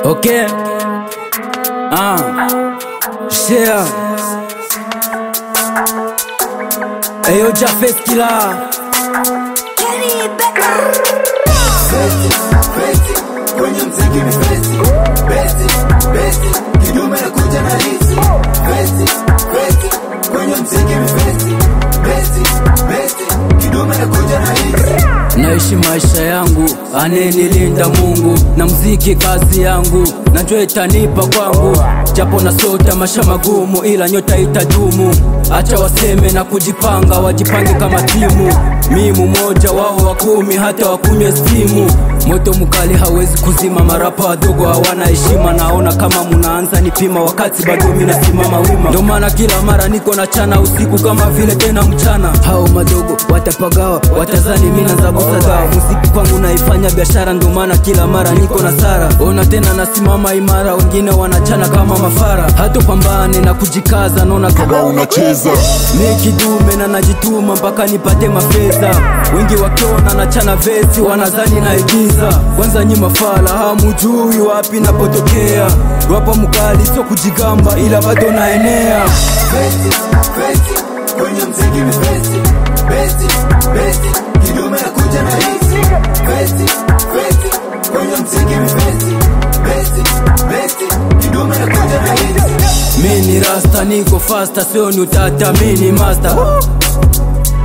Okay. Share. Ayo Jafes Killer. Besti, kwenye mziki ni besti. Besti, kidume na kuja na hizi. Besti, kwenye mziki ni besti. Besti, kidume na kuja na hizi. Naishi maisha yangu, anenilinda Mungu. Na mziki kazi yangu, najua itanipa kwangu. Japo na sota maisha magumu, ila nyota itadumu. Acha waseme na kujipanga, wajipange kama timu. Mimu moja wao wa 10, hata wakunywe stimu. Moto mkali hawezi kuzima, marapa wadogo hawana heshima. Naona kama munaanza nipima, wakati bado mimi nasimama wima. Ndio maana kila mara niko na chana usiku kama vile tena mchana. Hao madogo watapagawa, watazani mimi naanza busada. Muziki kwangu naifanya biashara, ndio maana kila mara niko na sara. Ona tena nasimama imara, wengine wanachana kama mafara. Hata pambane na kujikaza, naona kama unacheza. Mimi kidume na najituma mpaka nipate mafeza. Wengi wakiona nachana vesi wanazani naigiza. Kwanza nyima fala hamujui wapi napotokea. Rapa mkali sio kujigamba, ila bado naenea. Besti, kwenye mziki ni besti. Besti, kidume na kuja na hizi. Besti, kwenye mziki ni besti. Besti, kidume na kuja na hizi. Mini rasta niko faster, sio ni utata mini master.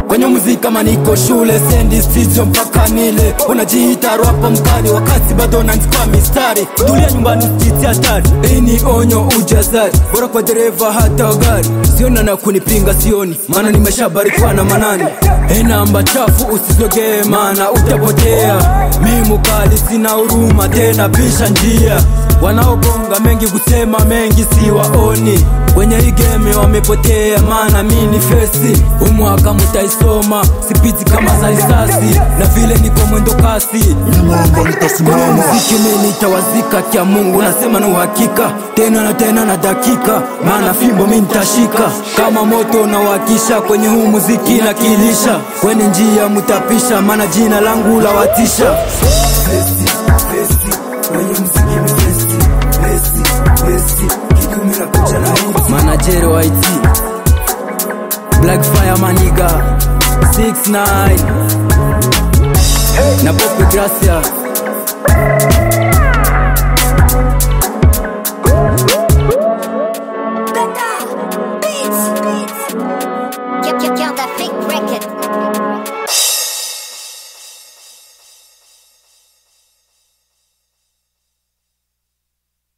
Kwenye muziki kama niko shule, sendi studio mpaka nile. Unajiita rapa mkali wakati bado naandika mistari. Dunia nyumbani usijiti hatari, hii ni onyo ujazari. Bora kwa dereva hata gari, siona na kunipinga sioni, maana nimeshabarikiwa na Manani. Namba chafu usizogee, maana utapotea. Mimi mkali sina huruma tena, pisha njia. Wanaobonga mengi kusema mengi siwaoni. Kwenye hii game wamepotea, maana mimi ni fesi. Umwaka mutaisoma, sipiti kama za risasi. Na vile niko mwendo kasi, kwenye muziki mimi nitawazika kia Mungu. Nasema na uhakika, tena na dakika. Maana fimbo mimi nitashika, kama moto na wakisha. Kwenye huu muziki na kilisha, kwenye njia mutapisha, maana jina langu la watisha. Besti, kwenye mziki ni besti. Kidume na kuja na hizi. Manager wa IT Black Fire Maniga 69 na Pope Gracia.